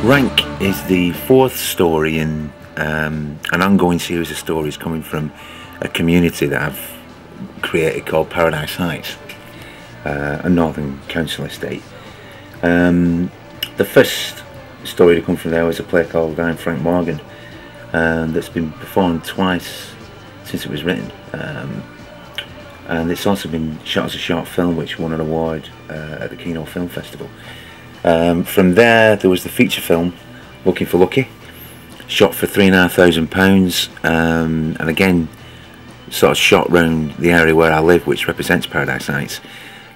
Rank is the fourth story in an ongoing series of stories coming from a community that I've created called Paradise Heights, a northern council estate. The first story to come from there was a play called I'm Frank Morgan, that's been performed twice since it was written, and it's also been shot as a short film which won an award at the Kino Film Festival. From there was the feature film Looking for Lucky, shot for £3,500, and again sort of shot round the area where I live, which represents Paradise Heights.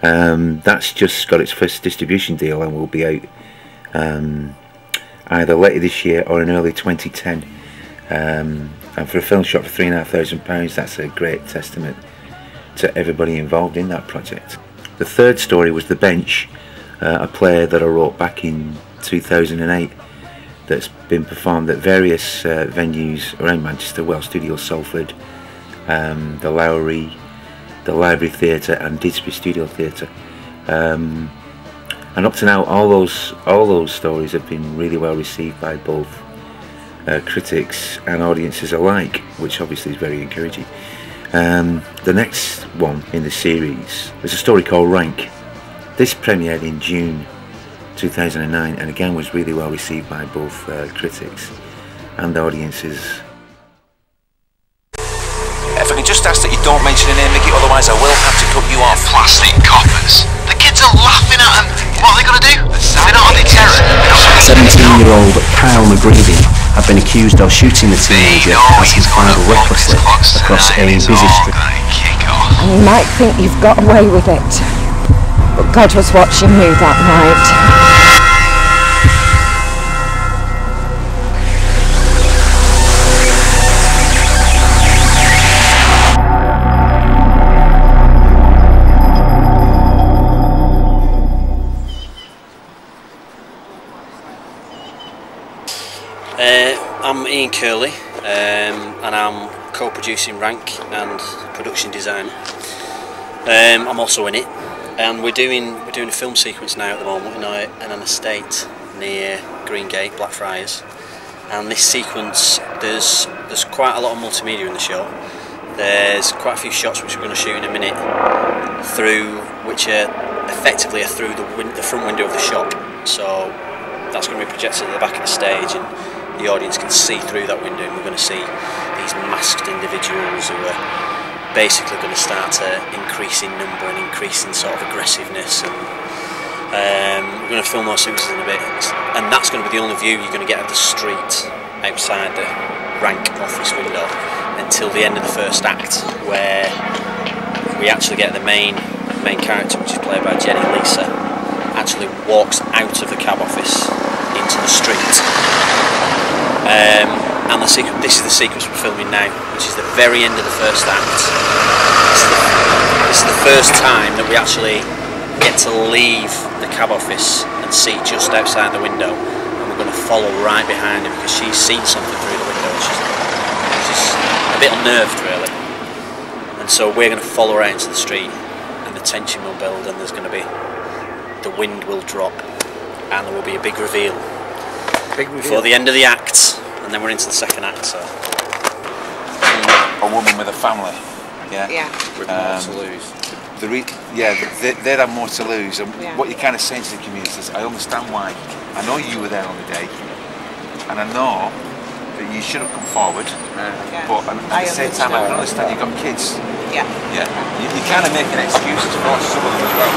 That's just got its first distribution deal and will be out either later this year or in early 2010. And for a film shot for £3,500, that's a great testament to everybody involved in that project. The third story was The Bench, a play that I wrote back in 2008 that's been performed at various venues around Manchester, Well Studio Salford, the Lowry, the Library Theatre and Didsbury Studio Theatre. And up to now all those stories have been really well received by both critics and audiences alike, which obviously is very encouraging. The next one in the series is a story called Rank. This premiered in June 2009 and again was really well received by both critics and audiences. If I can just ask that you don't mention a name, Mickey, otherwise I will have to cut you off. Plastic coppers. The kids are laughing at them. What are they going to do? They're not on the terror. 17-year-old Kyle McGreevy had been accused of shooting the teenager as he fired recklessly across a busy street. And you might think you've got away with it, but God was watching you that night. I'm Ian Curley, and I'm co-producing Rank and production designer. I'm also in it, and we're doing a film sequence now at the moment in an estate near Greengate, Blackfriars. And this sequence, there's quite a lot of multimedia in the show. There's quite a few shots which we're going to shoot in a minute, which are effectively through the front window of the shop. So that's going to be projected at the back of the stage, and the audience can see through that window, and we're going to see these masked individuals who are basically going to start to increase in number and increase in sort of aggressiveness, and we're going to film those sequences in a bit, and that's going to be the only view you're going to get of the street outside the rank office window until the end of the first act, where we actually get the main character, which is played by Jenny Lisa, actually walks out of the cab office into the street. And this is the sequence we're filming now, which is the very end of the first act. This is the first time that we actually get to leave the cab office and see just outside the window, and we're going to follow right behind her because she's seen something through the window. She's a bit unnerved, really. And so we're going to follow her out into the street, and the tension will build, and there's going to be, the wind will drop, and there will be a big reveal before the end of the act, and then we're into the second act. So A woman with a family. Yeah. with more to lose. They'd have more to lose, and what you're kind of saying to the community is, I understand why. I know you were there on the day, and I know that you should have come forward, but at the same time I can understand you've got kids. You're kind of making excuses for some of them as well.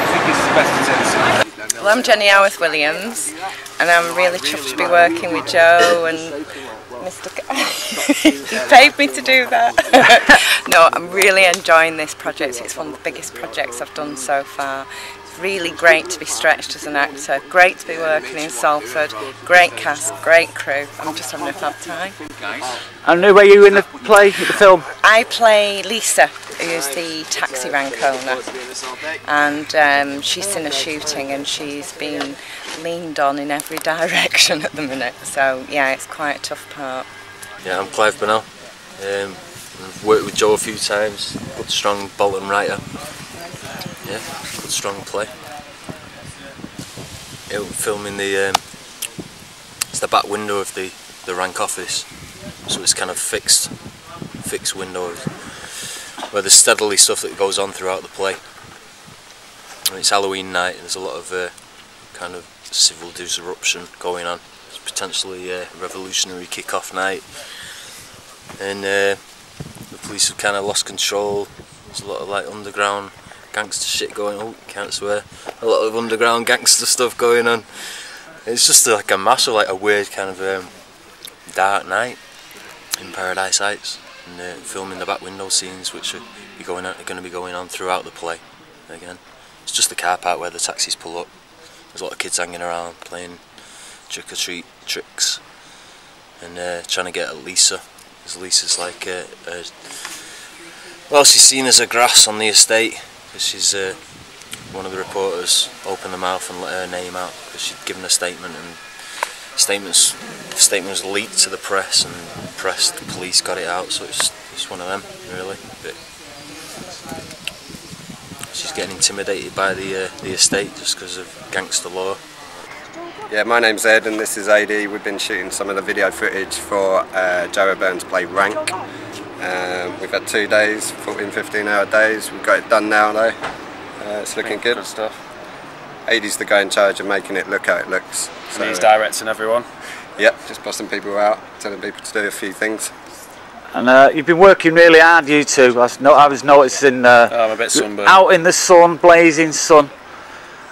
I think it's the best to take the scene. Well, I'm Jenny Williams, and I'm really chuffed to be working with Joe and Mr. He paid me to do that. No, I'm really enjoying this project. It's one of the biggest projects I've done so far. It's really great to be stretched as an actor, great to be working in Salford, great cast, great crew. I'm just having a fab time. And who are you in the play, the film? I play Lisa, who's the taxi rank owner, and she's in a shooting and she's been leaned on in every direction at the minute, so yeah, it's quite a tough part. Yeah, I'm Clive Burnell. I've worked with Joe a few times, good strong Bolton writer. Yeah, good strong play. Yeah, we're filming it's the back window of the rank office, so it's kind of fixed windows where there's steadily stuff that goes on throughout the play. And it's Halloween night, and there's a lot of kind of civil disruption going on. It's potentially a revolutionary kick-off night, and the police have kind of lost control. There's a lot of like underground gangster shit going on. Can't swear. A lot of underground gangster stuff going on. It's just like a massive, like a weird kind of dark night in Paradise Heights, and filming the back window scenes, which are going to be going on throughout the play. Again, it's just the car park where the taxis pull up. There's a lot of kids hanging around playing trick or treat tricks, and trying to get at Lisa. Because Lisa's like, well, she's seen as a grass on the estate. She's one of the reporters opened her mouth and let her name out because she'd given a statement, and the statement was leaked to the press, and the police got it out. So it's one of them, really. But she's getting intimidated by the estate just because of gangster law. Yeah, my name's Ed and this is AD. We've been shooting some of the video footage for Joe O'Byrne's play Rank. We've had 2 days, 14-15 hour days. We've got it done now though. It's looking good. Good stuff. AD's the guy in charge of making it look how it looks. So, and he's directing everyone? Yep, just busting people out, telling people to do a few things. And you've been working really hard, you two. I was noticing I'm a bit sunburned. Out in the sun, blazing sun.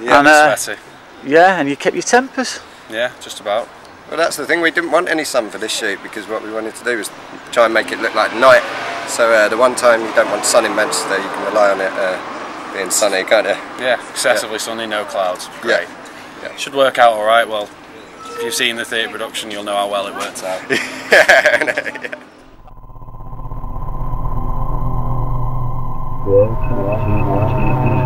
Yeah, and sweaty. Yeah, and you kept your tempers. Yeah, just about. Well, that's the thing, we didn't want any sun for this shoot because what we wanted to do was try and make it look like night. So the one time you don't want sun in Manchester, you can rely on it being sunny, can't you? Yeah, excessively sunny, no clouds. Great. Yeah. Should work out alright. Well, if you've seen the theatre production, you'll know how well it works out. Yeah. Welcome to